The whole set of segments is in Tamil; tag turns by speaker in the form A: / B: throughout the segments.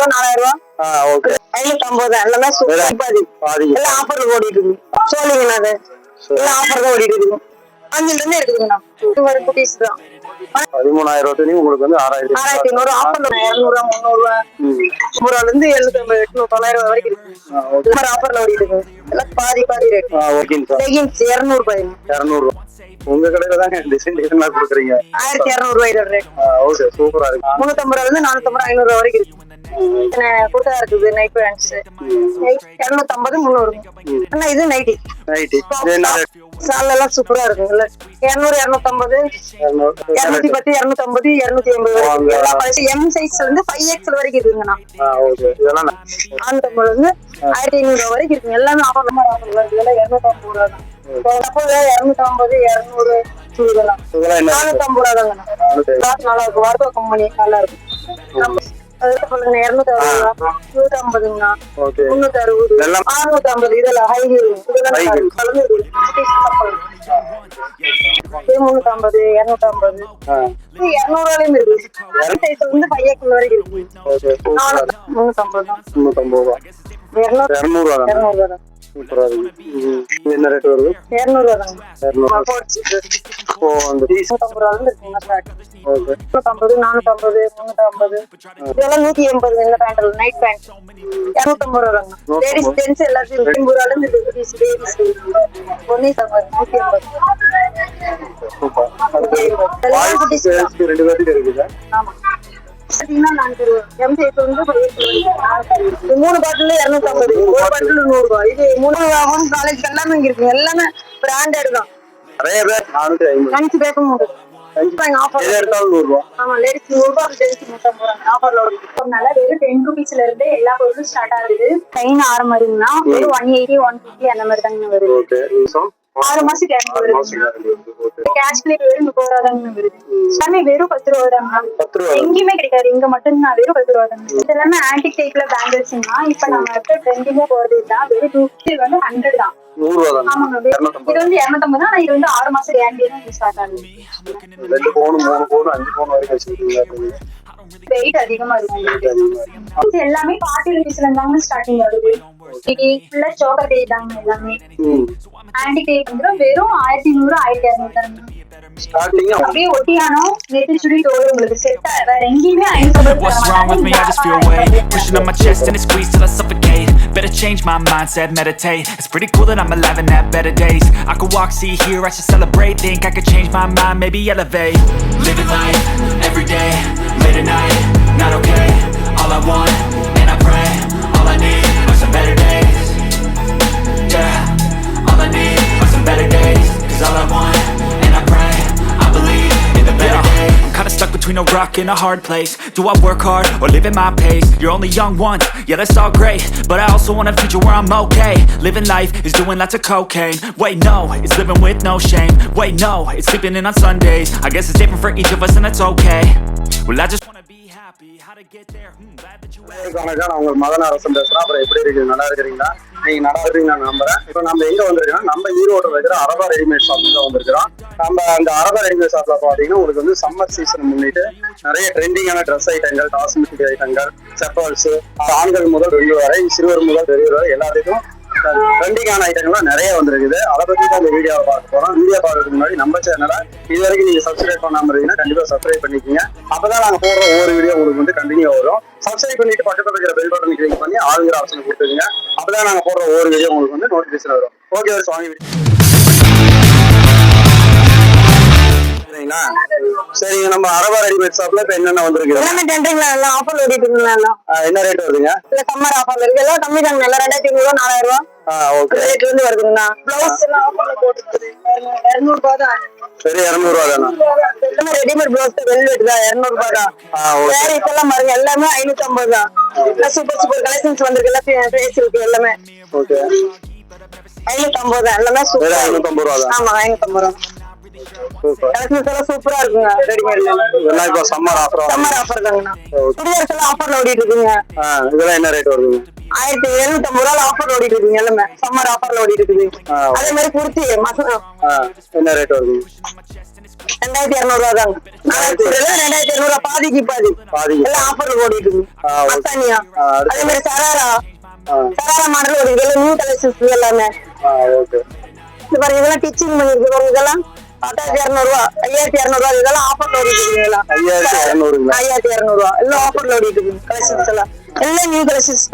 A: ரூபா 4000 ரூபா.
B: ஓகே
A: 550 எல்லாமே பாதி எல்லாம் ஆஃபர்ல ஓடிட்டு இருக்கு. சொல்லுங்கண்ணா அது எல்லாம் ஆஃபர் தான் ஓடிட்டு இருக்கு. 5ல இருந்து இருக்குதுங்கண்ணா. இது ஒரு குட்டீஸ் தான்.
B: 13,000 ரூபாய் உங்களுக்கு வந்து
A: 6,500 ஆஃபர்ல 200 300 300 இருந்து 750 800 900 வரைக்கும் இருக்கு. ஆஃபர்ல ஓடிட்டு இருக்கு. எல்லாம் பாதி ரேட்.
B: ஓகேங்க சார்.
A: லெகின்ஸ் 200 ரூபாய்.
B: 200 ரூபாய். உங்க கடையில தான் டிசைன் கொடுக்குறீங்க.
A: 1200 ரூபாய் ரேட்.
B: ஓகே சூப்பரா இருக்கு.
A: 350 ரூபாயில இருந்து 450 500 ரூபாய் வரைக்கும் இருக்கு. கூட்டா இருக்குது நைட் பேண்ட்ஸ் 250 300. அண்ணா இது நைட்டி சால் எல்லாம் சூப்பரா இருக்கு. 200 250 210 250 250 எம் சைஸ்ல இருந்து 5XL வரைக்கும் இருக்குங்கண்ணா.
B: இதெல்லாம்
A: 450 இருந்து 1500 ரூபாய் வரைக்கும் இருக்கு. எல்லாமே ஆஃபர் இதெல்லாம் 250 ரூபா தான். 250 200 இதெல்லாம் 450 ரூபா தாங்கண்ணா. நல்லா இருக்கும். வார்த்தோ கம்பெனி நல்லா இருக்கும். 250 150ங்கண்ணா. 360 650 இதெல்லாம் ஹை ஹீல் இதெல்லாம் 350 250 200 ரூபாயிலும் இருக்கு. சைஸ் வந்து 5XL வரைக்கும் இருக்கு. 350 ரூபா 200 ரூபா தான்.
B: என்ன ரேட் வருது?
A: 200 ரூபா தாங்க. 450 350 இதெல்லாம் 180 இந்த பேண்ட் நைட் பேண்ட் 250 ரூபா தாங்க. லேடிஸ் ஜென்ஸ் எல்லாத்தையும் 200 ரூபாயில இருந்து லேடிஸ் ஒண்ணே 180.
B: சூப்பர். ரெண்டு பேருக்கு இருக்குதா?
A: ஆமா. மூணு பாட்டில் 250 ஒரு பாட்டில் 100 ரூபாய். இது 3 காலேஜ் எல்லாமே இங்க இருக்கு. எல்லாமே பிராண்டட் தான்.
B: நிறைய பேர் 450
A: பேக்கும் உண்டு. ஆஃபர்
B: எடுத்தாலும் 100 ரூபாய்.
A: ஆமா லேடிஸ் 100 ரூபாய் ஜென்ஸ் 350 ஆஃபர்ல ஒருனால வெறும் 10 ரூபீஸ்ல இருந்து எல்லா பொருளும் ஸ்டார்ட் ஆகுது. கைன் 6 மாதிரினா வெறும் 180 150 அந்த மாதிரி தாங்க வருது.
B: ஓகே
A: 6 மாசம் கேஷ் வருது. கேஷ் பிளே வெறும் 30 ரூபா தாங்க வருது. எல்லாமே வெறும் 10 ரூபா தாங்க. எங்கேயுமே கிடைக்காது. இங்க மட்டும் தான் வெறும் 10 ரூபா தாங்க. இது எல்லாமே ஆன்டிக் டைப்ல பேங்கிள்ஸ்னா இப்ப நம்ம ட்ரெண்டிங்கா போறது தான் வெறும் 250 வந்து 100 தான்.
B: 100 ரூபாய் தான்.
A: ஆமாங்க. இது வந்து 250 தான். இது வந்து 6 மாசம் கேரண்டி தான் ஸ்டார்ட் ஆகுது.
B: 2 பவுன் 3 பவுன் 5 பவுன் வரைக்கும் வச்சிருக்கீங்க.
A: வெயிட் அதிகமா இருக்கும். எல்லாமே 40 ரூபீஸ்ல இருந்தாங்க ஸ்டார்டிங் ஆகுது. இது ஃபுல்லா சோக்கர் தாங்க. எல்லாமே ஆன்டிக் டைப் வந்து வெறும் 1100 1200 தாங்க. அப்படியே ஒட்டியானோ நெத்தி சுடி தோடு உங்களுக்கு செட் வேற எங்கேயுமே 500.
C: What's wrong with me? I just feel weight pushing on my chest and it squeezes till I suffocate. Better change my mindset, meditate. It's pretty cool that I'm alive and have better days. I could walk, see, hear, I should celebrate. Think I could change my mind, maybe elevate. Living life every day, late at night, not okay. All I want and I pray, all I need are some better days. Yeah, all I need are some better days. Cause all I want and I pray, I believe in the better days. I'm kinda stuck between a rock and a hard place. Do I work hard or live at my pace? You're only young once, yeah that's all great, but I also want a future where I'm okay. Living life is doing lots of cocaine. Wait no, it's living with no shame. Wait no, it's sleeping in on Sundays. I guess it's different for each of us and that's okay. Well I just wanna be happy. How to get there? Glad that you asked.
B: நான் உங்க மதன் அரசன் பேசுறேன். அப்புறம் எப்படி இருக்கு? நல்லா இருக்கிறீங்களா? நீங்க நல்லா இருப்பீங்க நான் நம்புறேன். இப்போ நம்ம எங்க வந்திருக்கோம்? நம்ம ஈரோடு இருக்கிற அரபா ரெடிமேட் ஷாப்ல வந்திருக்கிறோம். நம்ம அந்த அரபா ரெடிமேட் ஷாப்ல பாத்தீங்கன்னா உங்களுக்கு வந்து சம்மர் சீசன் முன்னிட்டு நிறைய ட்ரெண்டிங்கான ட்ரெஸ் ஐட்டங்கள், காஸ்மெட்டிக் ஐட்டங்கள், செப்பல்ஸ், ஆண்கள் முதல் பெரியவர் வரை, சிறுவர் முதல் பெரியவர் வரை எல்லாத்துக்கும் ட்ரெண்டிங்கான ஐட்டங்கள்லாம் நிறைய வந்திருக்குது. அதை பத்தி தான் இந்த வீடியோவை பார்க்க போறோம். வீடியோ பார்க்கறதுக்கு முன்னாடி நம்ம சேனலை இது வரைக்கும் நீங்க சப்ஸ்கிரைப் பண்ணாம இருந்தீங்கன்னா கண்டிப்பா சப்ஸ்கிரைப் பண்ணிக்கோங்க. அப்பதான் நாங்க போடுற ஒவ்வொரு வீடியோ உங்களுக்கு வந்து கண்டினியூ வரும். சப்ஸ்கிரைப் பண்ணிட்டு பக்கத்துல இருக்கிற பெல் பட்டனை கிளிக் பண்ணி ஆளுங்கிற ஆப்ஷன் கொடுத்துருங்க. அப்பதான் நாங்க போடுற ஒவ்வொரு வீடியோ உங்களுக்கு வந்து நோட்டிபிகேஷன் வரும். ஓகே வாங்கி சரிங்க. நம்ம அரபா ரெடிமேட் ஷாப்ல இப்ப என்னென்ன வந்திருக்கு?
A: எல்லாமே டெண்டரிங்ல எல்லாம் ஆஃபர் ஓடிட்டு இருக்குங்களா?
B: என்ன ரேட் வருதுங்க?
A: இல்ல சம்மர் ஆஃபர்ல இருக்கு. எல்லாம் கம்மி தாங்க. எல்லாம் 2500 ரூபாய் 4000 ரூபாய்.
B: ஓகே
A: ரேட்ல இருந்து வருதுங்கண்ணா. ப்ளவுஸ் எல்லாம் ஆஃபர்ல போட்டுருக்கு. 200 ரூபாய் தான்.
B: சரி 200 ரூபாய் தானா?
A: எல்லாமே ரெடிமேட் ப்ளவுஸ் வெல்வெட் தான் 200 ரூபாய் தான். சாரீஸ் எல்லாம் பாருங்க எல்லாமே 550 தான். சூப்பர் கலெக்ஷன்ஸ் வந்திருக்கு. எல்லாம் ஃபேஸ் இருக்கு எல்லாமே.
B: ஓகே
A: 550 தான். எல்லாமே சூப்பர்
B: 550 ரூபாய் தான்.
A: ஆமா 550 ரூபாய். சூப்பரா இருக்குங்க.
B: இதெல்லாம் இப்போ சம்மர் ஆஃபர்
A: தாங்கண்ணா. சுடிதார்ஸ் எல்லாம் ஆஃபர்ல ஓடிட்டு இருக்குங்க.
B: இதெல்லாம் என்ன ரேட் வருதுங்க?
A: 1750 ரூபாய் ஆஃபர்ல ஓடிட்டு இருக்குங்க. எல்லாமே சம்மர் ஆஃபர்ல ஓடிட்டு இருக்குது. அதே மாதிரி குர்த்தி
B: என்ன ரேட் வருதுங்க?
A: 2200 ரூபா தாங்க. 2200 பாதிக்கு பாதி எல்லாம் ஆஃபர்ல ஓடிட்டு இருக்கு. மஸ்தானியா அதே மாதிரி சராரா மாடல் ஒரு இதெல்லாம் நியூ கலெக்ஷன்ஸ் எல்லாமே. இது பாருங்க இதெல்லாம் டிச்சிங் பண்ணிருக்கு பாருங்க. இதெல்லாம் 8200 ரூபா 5200 ரூபா இதெல்லாம் ஆஃபர்ல ஓடிட்டு இருக்கு. எல்லாம் 5200 ரூபா எல்லாம் ஆஃபர்ல ஓடிட்டு இருக்கு. கலெக்ஷன்ஸ் எல்லாம் new collections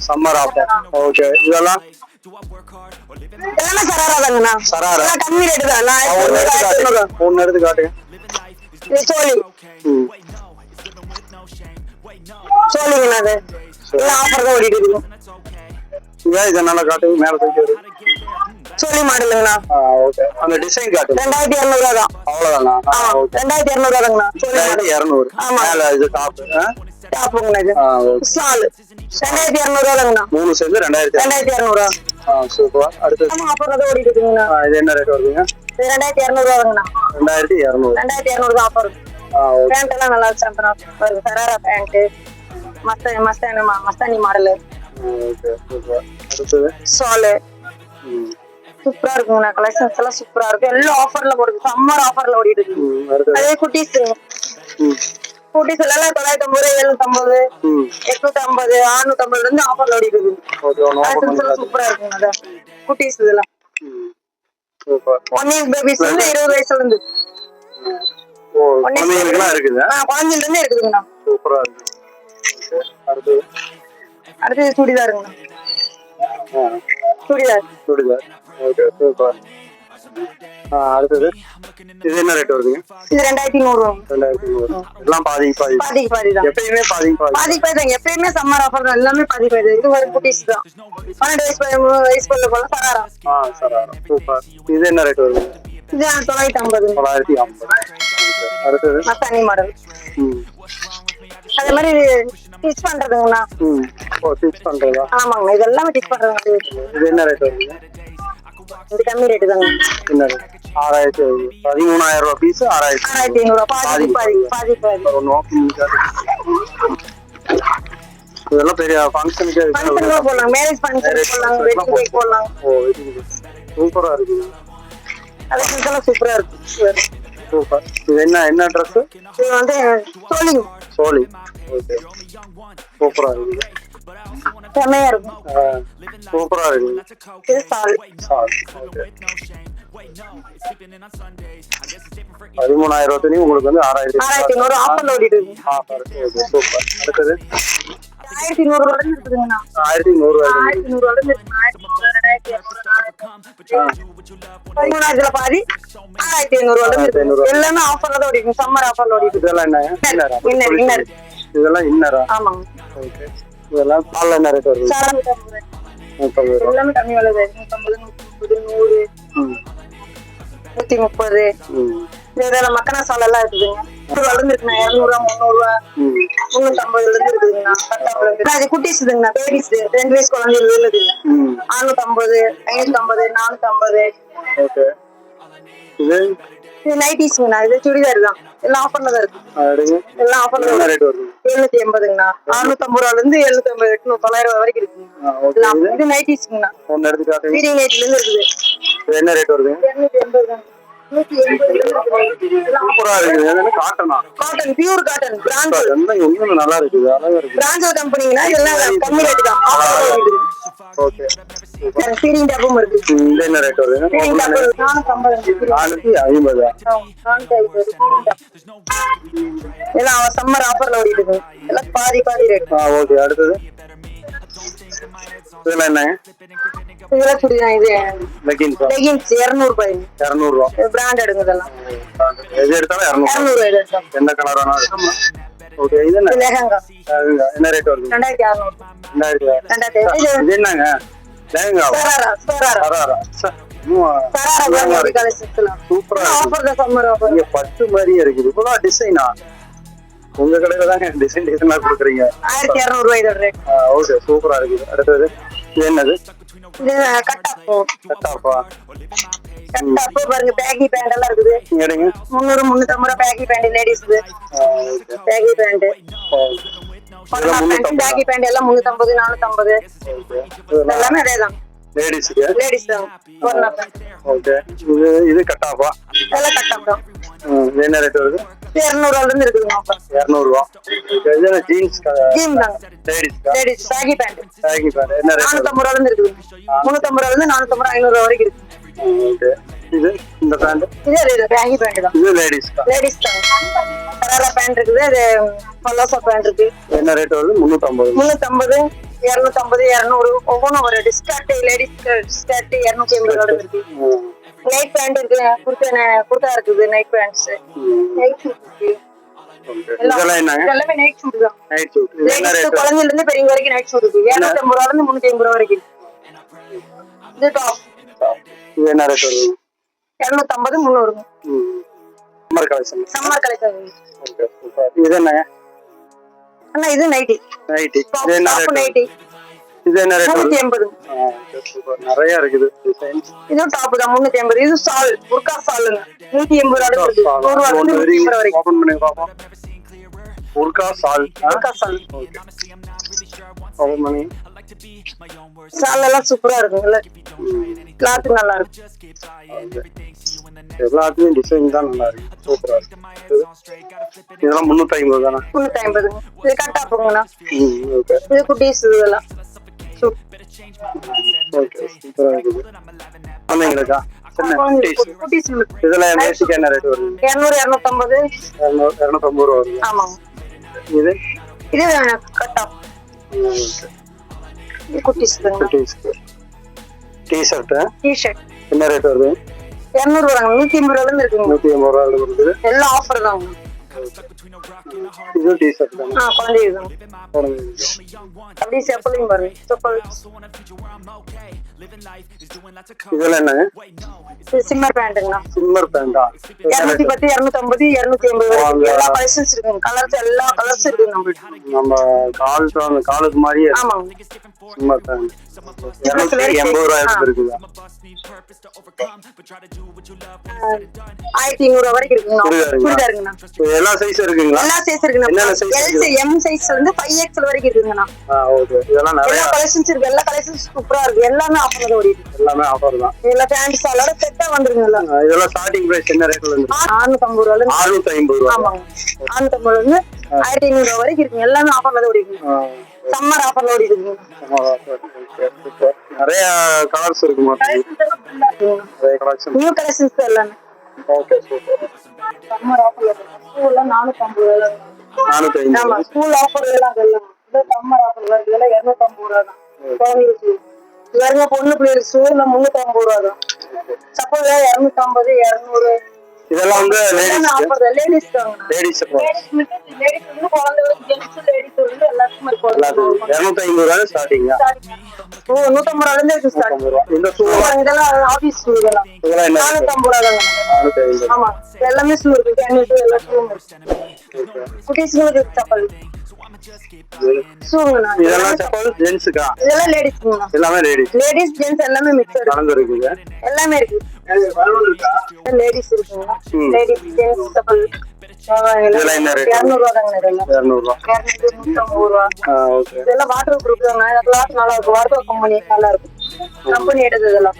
B: summer offer. Okay இதெல்லாம்
A: எல்லாமே சராரா தாங்கண்ணா.
B: சராரா
A: கம்மி ரேட்டு தான்.
B: ஒன்னு எடுத்து காட்டுங்க.
A: இது சோழிங்கண்ணா. அது எல்லாம் ஆஃபர் தான் ஓடிட்டு இருக்கு.
B: இதை நல்லா காட்டுங்க. மேல தூக்கி வருது
A: சோழி மாடலுங்கண்ணா.
B: ஓகே அந்த டிசைன் காட்டுங்க.
A: 2200 ரூபா தான்.
B: அவ்வளவுதானா?
A: 2200 ரூபா தாங்கண்ணா.
B: 2200. மேல இது டாப்
A: டாப்புங்கண்ணா. இது ஸ்டால் 2200 ரூபா தாங்கண்ணா.
B: 3 சேர்ந்து
A: 2200 ரூபா.
B: சூப்பர். அடுத்து
A: ஆஃபர் தான் ஓடிட்டு இருக்குங்கண்ணா.
B: இது என்ன ரேட் வருதுங்க?
A: 2200 ரூபா தாங்கண்ணா.
B: 2200.
A: 2200 தான் ஆஃபர். பேண்ட் எல்லாம் நல்லா இருக்கு. Sharara pant Mastani model.
B: Okay super. அடுத்து
A: சால் சூப்பரா இருக்குங்கண்ணா. கலெக்ஷன்ஸ் எல்லாம் சூப்பரா இருக்கு. எல்லாம் ஆஃபர்ல போடுது. சம்மர் ஆஃபர்ல ஓடிட்டு இருக்கு. அதே குட்டீஸ் குட்டீஸ் எல்லாம் 950 750 850 650 இருந்து ஆஃபர்ல ஓடிட்டு இருக்கு. சூப்பரா இருக்குங்க. அதான் குட்டீஸ் இதெல்லாம்
B: சூப்பர்.
A: 1 இயர் பேபிஸ் வந்து 20 வயசுல இருந்து
B: குழந்தைகளுக்குலாம் இருக்குது.
A: குழந்தைல இருந்து இருக்குதுங்கண்ணா.
B: சூப்பரா இருக்கு.
A: அடுத்து சுடிதாருங்கண்ணா. Churidar
B: okay super. அடுத்தது இது என்ன ரேட் வருதுங்க?
A: இது 2100.
B: 2200. எல்லாம் பாதிக்கு பாதி தான். எப்பயுமே பாதிக்கு பாதி
A: தான். எப்பயுமே சம்மர் ஆஃபர் தான். எல்லாமே பாதிக்கு பாதி. இது ஒரு குட்டீஸ் தான். 12 வயசுக்குள்ள போல சராரா.
B: சராரா சூப்பர். இது என்ன ரேட் வருது?
A: இது 950.
B: 950. அடுத்தது
A: மஸ்தானி மாடல். அதே மாதிரி ஸ்டிச் பண்றதுங்கண்ணா.
B: ஸ்டிச் பண்றதா?
A: ஆமாங்க. இது எல்லாமே ஸ்டிச் பண்றதுங்க.
B: இது என்ன ரேட் வருதுங்க?
A: இது கம்மி ரேட் தாங்க.
B: என்ன ரேட்? 13000 ரூபாய் பீஸ்.
A: 6500 பாதி.
B: ஒன்னு ஓபன் இதெல்லாம் பெரிய ஃபங்க்ஷனுக்கு
A: போடலாம். மேரேஜ் ஃபங்க்ஷன் போடலாம். வெட்டிங் போடலாம்.
B: சூப்பரா இருக்கு.
A: அதெல்லாம் சூப்பரா இருக்கு.
B: சூப்பர். இது என்ன ட்ரெஸ்?
A: இது வந்து சோலி.
B: ஓகே சூப்பரா இருக்கு.
A: செமையா இருக்கும்.
B: சூப்பரா இருக்கு.
A: இது சால்.
B: ஓகே 13000 துணி உங்களுக்கு வந்து
A: 6500 ஆஃபர்ல ஓடிட்டு இருக்கு.
B: ஆஃபர். Okay super. அடுத்தது
A: 1200 ரூபாய் இருக்குதுங்கண்ணா.
B: 1200 ரூபாய்.
A: 1200 ரூபாய் இருக்கு. 13,000 பாதி 1500 ரூபாய் இருக்கு. எல்லாமே ஆஃபர்ல தான் ஓடிட்டு. சம்மர் ஆஃபர்ல ஓடிட்டு.
B: இதெல்லாம் என்ன?
A: இன்னர்.
B: இதெல்லாம் இன்னரா?
A: ஆமாங்க.
B: ஓகே. இதெல்லாம் பால்ல என்ன ரேட் வருது? 30.
A: எல்லாமே கம்மி விலை தான். 150 100 130. இதெல்லாம் மக்கனா சால் எல்லாம் இருக்குதுங்க. 100 ரூபாய் இருக்குண்ணா. 200 ரூபா 300 ரூபா 350 இருந்து இருக்குதுங்கண்ணா. அது குட்டீஸ் இதுங்கண்ணா. பேபிஸ் 2 வயசு குழந்தைங்க இருக்குதுங்க. 650 550 450.
B: ஓகே.
A: இது நைட்டிஸ்ங்கண்ணா. இது சுடிதார் தான். எல்லாம் ஆஃபர்ல தான் இருக்கு. எல்லாம் ஆஃபர்ல.
B: என்ன ரேட் வருது?
A: 780ங்கண்ணா. 650 ரூபாயில இருந்து 750 800 900 ரூபாய் வரைக்கும் இருக்குங்க. இது நைட்டிஸ்ங்கண்ணா.
B: ஒன்னு எடுத்து காட்டுங்க.
A: வீடிங் நைட்ல இருந்து இருக்குது.
B: இது என்ன ரேட் வருது?
A: 280 தான். 180.
B: சூப்பரா இருக்கு. என்ன காட்டனா?
A: Cotton pure cotton branded.
B: இன்னும் நல்லா இருக்கு. அழகா இருக்கு.
A: பிராண்டட் கம்பெனினா இதெல்லாம் கம்மி ரேட் தான்.
B: ஓகே.
A: ஃபீடிங் டேப்பும் இருக்கு.
B: இது என்ன ரேட் வருது?
A: Feeding top 450.
B: 450.
A: எல்லாம் சம்மர் ஆஃபர்ல ஓடிட்டு இருக்கு. எல்லாம் பாதி ரேட்.
B: ஓகே. அடுத்தது இதெல்லாம் என்ன?
A: இதெல்லாம் சுடிதான். இது
B: லெகின்ஸ்
A: 200 ரூபாய்.
B: 200 ரூபாய்.
A: பிராண்டடுங்க இதெல்லாம்.
B: எது எடுத்தாலும் 200.
A: 200 ரூபாய்.
B: எந்த கலர் வேணாலும். ஓகே. இது என்ன?
A: லெஹங்கா.
B: என்ன ரேட் வருது?
A: 2600.
B: 2000. இது என்னங்க? லெஹங்கா. சராரா. சூப்பரா
A: ஆஃபர் தான். Summer offer.
B: இங்க பட்டு மாதிரியே இருக்குது. இவ்வளவு டிசைனா? உங்க கடையில தாங்க டிசைனா கொடுக்குறீங்க.
A: 1200 ரூபாய் இதோட ரேட்.
B: ஓகே சூப்பரா இருக்குது. அடுத்தது இது என்னது?
A: இது கட்டாப்போ.
B: கட்டாப்பா.
A: கட்டாப்போ பாருங்க. பேக்கி பேண்ட் எல்லாம் இருக்குது.
B: எடுங்க.
A: 300 350 ரூபாய் பேக்கி பேண்ட் லேடிஸ்க்கு. பேக்கி பேண்ட். பேக்கி பேண்ட் எல்லாம் 350 450. எல்லாமே அதேதான்.
B: லேடிஸ்க்கு
A: லேடிஸ் தான் கொரோனா பேண்ட்
B: ஓகே. இது கட்டாப்பா
A: எல்லாம் கட்டாப்டும்
B: என்ன ரேட் வருது?
A: 200 இருந்து இருக்குதுங்க ஆஃபர்.
B: 200 ரூபா. இது ஜீன்ஸ்
A: ஜீன் தாங்க
B: லேடிஸ்க்கா?
A: லேடிஸ் சாகி பேண்ட்
B: சாகி பேண்ட் என்ன ரேட்?
A: 450 இருந்து இருக்குது. 350 இருந்து 450 500 வரைக்கும் இருக்கு.
B: ஓகே. இது இந்த பேண்ட்
A: இது சாகி பேண்ட் தான்.
B: இது லேடிஸ்க்கா?
A: லேடிஸ் தான். கராரா பேண்ட் இருக்குது. இது பல்லாசா பேண்ட் இருக்கு.
B: என்ன ரேட் வருது? 350.
A: 350 250 200 ஒவ்வொன்றும் ஒரு டிஸ்கவுண்ட். லேடிஸ் ஸ்கர்ட் 250 இருக்கு. நைட் பேண்ட் இருக்கு. குர்தா இருக்குது. நைட் பேண்ட்ஸ் நைட் ஷூட் இருக்கு.
B: இதெல்லாம் என்னங்க?
A: எல்லாமே நைட் ஷூட் தான்.
B: Night shoot. இது என்ன
A: லேடிஸ்
B: ரேட்?
A: குழந்தையில இருந்து பெரியவங்க வரைக்கும் நைட் ஷூட் இருக்கு. 250 இருந்து 350 வரைக்கும். இது டாப்
B: இது என்ன ரேட் வருது?
A: 250 300.
B: Summer collection.
A: Summer collection.
B: Okay super. இது என்னங்க?
A: அண்ணா இது நைட்டி.
B: நைட்டி. இது என்ன
A: டாப்
B: ரேட்?
A: நைட்டி
B: இது என்ன ரேட் வருது?
A: 380.
B: சூப்பர். நிறைய இருக்குது டிசைன்ஸ்.
A: இது டாப் தான் 380. இது சால் புர்கா சாலுங்க 180 இருக்கு. 100 இருந்து 150 வரைக்கும்.
B: ஓபன் பண்ணி பாப்போம். புர்கா சால்.
A: புர்கா சால்.
B: ஓபன் பண்ணி.
A: சால் எல்லாம் சூப்பரா இருக்குங்க. கிளாத் நல்லா இருக்கு.
B: எல்லாத்துலயும் டிசைன் தான் நல்லா இருக்கு. சூப்பரா இருக்கு. இதெல்லாம் 350 தானே?
A: 350. இது கட்டா போங்கண்ணா.
B: ஓகே.
A: இது குட்டீஸ் இதெல்லாம்
B: ஓகே சூப்பரா இருக்குது. ஆமாங்களா?
A: குட்டீஸ்
B: இதெல்லாம் பேசிக் என்ன ரேட் வருது?
A: 200 250.
B: 250 ரூபா வருது.
A: ஆமாங்க.
B: இது
A: இது கட்டா. இது குட்டீஸ் தாங்க.
B: டி-ஷர்ட்.
A: டி-ஷர்ட்
B: என்ன ரேட் வருது?
A: 200 வராங்க. 180 இருந்து இருக்குங்க.
B: 180 ரூபாயில இருக்குது.
A: எல்லாம் ஆஃபர் தான்.
B: இது டி-ஷர்ட் தானே?
A: குழந்தைங்க தான். அப்படியே செப்பலையும் பாருங்க. செப்பல்
B: இதெல்லாம் என்னங்க?
A: சிம்மர் பேண்ட்டுங்கண்ணா.
B: சிம்மர் பேண்டா?
A: 210 250 280 எல்லா கலெக்ஷன்ஸ் இருக்குங்க. கலர்ஸ் எல்லா கலர்ஸ் இருக்கு நம்மளுக்கு.
B: நம்ம காலுக்கு மாதிரியே
A: ஆமாங்க.
B: சிம்மர் பேண்ட் 280 ரூபாய் இருக்குதா?
A: 1500 வரைக்கும் இருக்குங்கண்ணா. சுடிதாருங்கண்ணா.
B: எல்லா சைஸ் இருக்குங்களா?
A: எல்லா சைஸ் இருக்குண்ணா. எம் சைஸ் வந்து 5XL வரைக்கும் இருக்குங்கண்ணா.
B: ஓகே. இதெல்லாம் நிறைய
A: எல்லா கலெக்ஷன்ஸ் இருக்கு. எல்லா கலெக்ஷன்ஸ் சூப்பரா இருக்கு. எல்லாமே ஆஃபர்ல ஓடிட்டு.
B: எல்லாமே ஆஃபர் தான்.
A: எல்லா பேண்ட் சாலோட செட்டா வந்துருங்கல்ல.
B: இதெல்லாம் ஸ்டார்டிங் பிரைஸ் என்ன ரேட்ல இருந்து?
A: 650 ரூபாயில இருந்து
B: 650 ரூபாய்.
A: ஆமாங்க. 650 இருந்து 1500 ரூபாய் வரைக்கும் இருக்கு. எல்லாமே ஆஃபர்ல ஓடிட்டு. சம்மர் ஆஃபர்ல ஓடிட்டு இருக்குங்க.
B: நிறைய கலர்ஸ் இருக்கு மாதிரி. நிறைய கலெக்ஷன்.
A: நியூ கலெக்ஷன்ஸ் எல்லாமே.
B: Okay super.
A: சம்மர் ஆஃபர்ல ஸ்கூல்ல 450 ரூபாய்.
B: 450.
A: ஆமா ஸ்கூல் ஆஃபர் எல்லாம் அதெல்லாம். இந்த சம்மர் ஆஃபர்ல இதெல்லாம் 250 ரூபாய் தான். குழந்தைகளுக்கு இவங்க பொண்ணு பிள்ளைகளுக்கு ஸ்கூல்ல 350 ரூபாய் தான். சப்போஸ் 250 200
B: இதெல்லாம் வந்து
A: ஆஃபர் தான். லேடிஸ் தான்.
B: லேடிஸ்
A: லேடிஸ் வந்து குழந்தைகளுக்கு ஜென்ஸ் லேடிஸ் வந்து எல்லாத்துக்கும் இருக்கும்.
B: 250 ரூபாய் ஸ்டார்டிங்கா?
A: 150 ரூபாயில இருந்து இருக்கு ஸ்டார்ட்.
B: இந்த ஷூ
A: இதெல்லாம் ஆபீஸ் ஷூ இதெல்லாம்.
B: இதெல்லாம் என்ன?
A: 450 ரூபாய் தான்.
B: 450.
A: ஆமா எல்லாமே ஷூ இருக்கு. கேனிட்டு எல்லா ஷூவும் இருக்கு. குட்டீஸ்ங்களுக்கு சப்பல் ஷூங்கண்ணா.
B: இதெல்லாம் செப்பல் ஜென்ஸுக்கா?
A: இதெல்லாம் லேடிஸ்ங்கண்ணா.
B: எல்லாமே லேடிஸ்.
A: லேடிஸ் ஜென்ஸ் எல்லாமே மிக்ஸ் இருக்கு.
B: கலந்து இருக்குது.
A: எல்லாமே இருக்கு. லேடிஸ் இருக்குங்களா? லேடிஸ் ஜென்ஸ் சப்பல்
B: இதெல்லாம் என்ன ரேட்?
A: 200 ரூபாய் தாங்க. இதெல்லாம்
B: 200 ரூபாய்.
A: 250 ரூபாய்.
B: ஓகே.
A: இதெல்லாம் வாட்டர் ப்ரூஃப் தாங்க. கிளாத் நல்லா இருக்கும். வாட்டர் கம்பெனி நல்லா இருக்கும். கம்பெனி எடுத்தது இதெல்லாம்.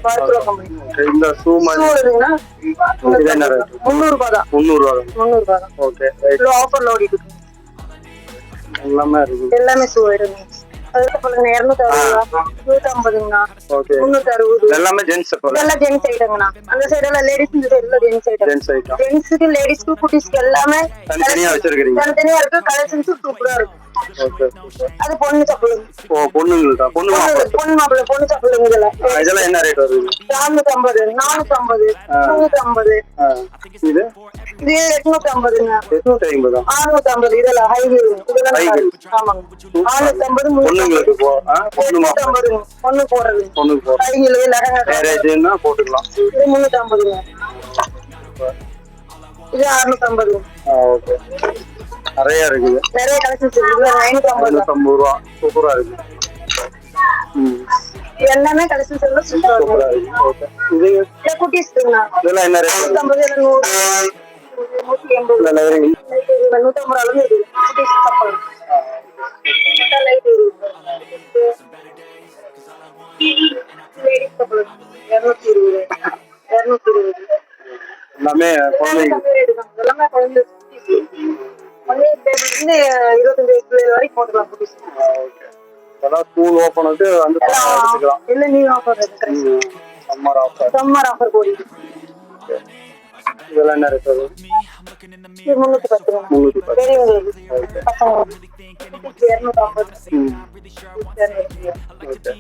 A: Water company.
B: இந்த ஷூ
A: ஷூ இருக்குன்னா
B: இது என்ன ரேட்?
A: 300 ரூபாய் தான்.
B: 300 ரூபாய்.
A: 300 ரூபாய் தான்.
B: ஓகே.
A: இவ்வளோ ஆஃபர்ல ஓடிட்டு இருக்கு.
B: எல்லாமே இருக்கு.
A: எல்லாமே ஷூ இருக்கு. அதுக்கு சொல்லுங்க 260 ரூபாய் 150ங்கண்ணா.
B: ஓகே.
A: 360.
B: எல்லாமே ஜென்ஸ் செப்பல்.
A: இதெல்லாம் ஜென்ஸ் ஐட்டங்கண்ணா. அந்த சைடு எல்லாம் லேடிஸ், இந்த சைடு எல்லாம் ஜென்ஸ் ஐட்டம்.
B: Gents item.
A: ஜென்ஸ்க்கு லேடிஸ்க்கு குட்டீஸ்க்கு எல்லாமே
B: தனித்தனியா வச்சிருக்கீங்க.
A: தனித்தனியா இருக்கு. கலெக்ஷன்ஸ் சூப்பரா இருக்கு.
B: ஓகே.
A: அது பொண்ணு சப்பல்.
B: பொண்ணுங்களா? பொண்ணு
A: மாப்பிள்ளை பொண்ணு சப்பல்.
B: இதெல்லாம் என்ன ரேட் வருது?
A: 450 450 350.
B: இது
A: இது 850ங்க.
B: 850.
A: 650. இதெல்லாம் ஹை ஹீல். இதெல்லாம் ஆமாங்க. 650
B: பொண்ணுங்களுக்கு பொண்ணு
A: 850. பொண்ணு போறது.
B: பொண்ணுக்கு போற
A: ஹை ஹீல் லெஹங்கா
B: மேரேஜ்னா போட்டுக்கலாம்.
A: இது 350ங்க. இது 650.
B: ஓகே. நிறைய இருக்குது.
A: நிறைய கலெக்ஷன்ஸ் இருக்கு. 950
B: ரூபா. சூப்பரா இருக்கு.
A: எல்லாமே கலெக்ஷன்ஸ் எல்லாம் சூப்பரா இருக்கு.
B: ஓகே. இது
A: குட்டீஸ்க்குண்ணா.
B: இதெல்லாம் என்ன ரேட்?
A: 150 100 180
B: இல்ல
A: 150 ரூபாயில இருக்கு. குட்டீஸ் சப்பல். லைட் இருக்கு.
B: எல்லாமே குழந்தைங்க.
A: எல்லாமே குழந்தை 1 year baby இருந்து 25 வயசு வரைக்கும் போட்டுக்கலாம் குட்டீஸ்.
B: ஓகே. அதான் ஸ்கூல் ஓப்பனுக்கு வந்து எடுத்துக்கலாம்.
A: இல்ல நீ ஆஃபர் இருக்கு. சம்மர் ஆஃபர் போடி.
B: இதெல்லாம் என்ன ரேட் வரும்?
A: 310.
B: 310.
A: பெரியவங்களுக்கு பசங்க 250.
B: ஓகே.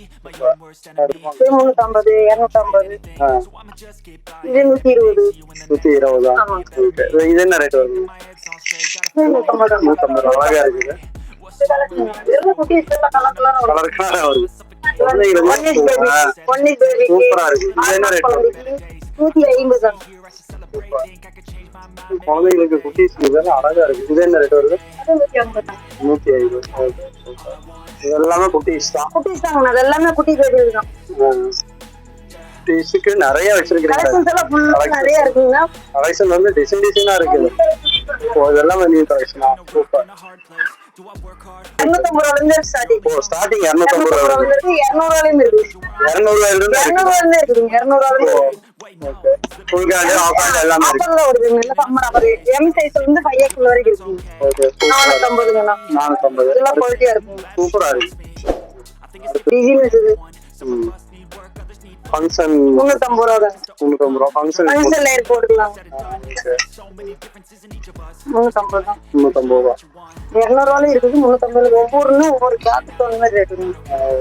A: 350 250. இது 120.
B: 120.
A: ஆமா.
B: ஓகே. இது என்ன ரேட் வருது? 150. அழகா இருக்குது.
A: எல்லாம் குட்டீஸ் எல்லாம் கலர்
B: கலர் வருது.
A: ஒன் இஸ் பேபி
B: சூப்பரா இருக்கு. இது என்ன ரேட் வருது?
A: 150.
B: குழந்தைங்களுக்கு குட்டீஸ் இதெல்லாம் அழகா இருக்கு. இது என்ன ரேட் வருது? 150. இது எல்லாமே குட்டீஸ் தான்.
A: குட்டீஸ் தான். அது எல்லாமே குட்டி பேபி தான்.
B: குட்டீஸ்க்கு நிறைய வச்சிருக்கீங்க.
A: கலெக்ஷன்ஸ் எல்லாம் ஃபுல்லா நிறைய இருக்குங்க.
B: கலெக்ஷன் வந்து டிசைனா இருக்குது. இதெல்லாம் நியூ கலெக்ஷனா? சூப்பர்.
A: 250 ரூபாயில இருந்து ஸ்டார்டிங்.
B: ஸ்டார்டிங் 250 ரூபாயில இருந்து
A: 200 ரூபாயில இருந்து இருக்கு.
B: 200 ரூபாயில இருந்து
A: 200 ரூபாயில இருந்து இருக்குங்க. 200 ரூபாயில இருந்து.
B: Okay. Full card half card எல்லாமே இருக்கு.
A: ஆஃபர்ல வருது. நல்ல சம்மர் ஆஃபர். எம் சைஸ்ல இருந்து 5X வரைக்கும் இருக்கு.
B: ஓகே.
A: 450ங்கண்ணா.
B: 450.
A: இதெல்லாம் குவாலிட்டியா இருக்கும்.
B: சூப்பரா இருக்கு.
A: டிசைன் இருக்குது.
B: ஃபங்க்ஷன்
A: 350 ரூபா தான்.
B: 350 ரூபா. ஃபங்க்ஷன்
A: லேயர் போட்டுக்கலாம்.
B: ஓகே.
A: 350 தான்.
B: 350 ரூபா.
A: 200 ரூபாயில இருக்குது. 350 ஒவ்வொருன்னு ஒவ்வொரு கிளாத்துக்கு தகுந்த மாதிரி ரேட்டுங்க.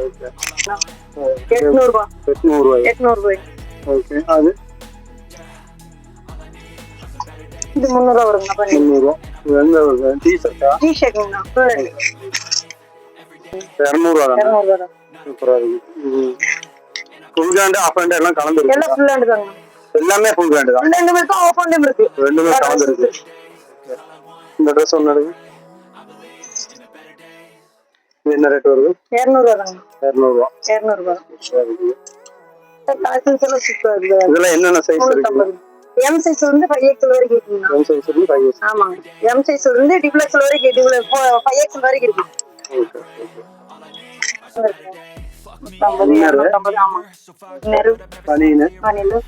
B: ஓகே.
A: 800 ரூபாய்.
B: 800 ரூபாய்.
A: 800 ரூபாய்.
B: ஓகே. அது
A: இது 300 ரூபா வருங்க.
B: 300 ரூபா. இது எந்த ஒரு டீ-ஷர்ட்டா?
A: டீ-ஷர்ட்ங்கண்ணா. Full hand.
B: 200 ரூபா தான்.
A: 200 ரூபா தான்.
B: சூப்பரா இருக்கு. ஃபுல் ஹேண்ட் ஆஃப் ஹேண்ட் எல்லாம் கலந்துருக்கு.
A: எல்லாம் ஃபுல் ஹேண்ட் தாங்க.
B: எல்லாமே ஃபுல் ஹேண்ட் தான்.
A: ஃபுல் ஹேண்ட் இருக்கு, ஆஃப் ஹேண்ட் இருக்கு.
B: ரெண்டுமே கலந்துருக்கு. இந்த Dress ஒன்னு எடுங்க. இது என்ன ரேட் வருது?
A: 200 ரூபா தாங்க.
B: 200 ரூபா.
A: 200 ரூபா. கலெக்ஷன்ஸ் எல்லாம் சூப்பரா இருக்கு.
B: இதெல்லாம் என்னென்ன சைஸ் இருக்கு?
A: எம் சைஸ் வந்து 5X வரைக்கும் இருக்குங்க.
B: எம் சைஸ் இருந்து 5X.
A: ஆமாங்க. எம் சைஸ் வந்து டிப்ளெக்ஸ் வரைக்கும் இருக்கு. 5X வரைக்கும் இருக்கு.
B: ஓகே. பனியன்
A: பனியன்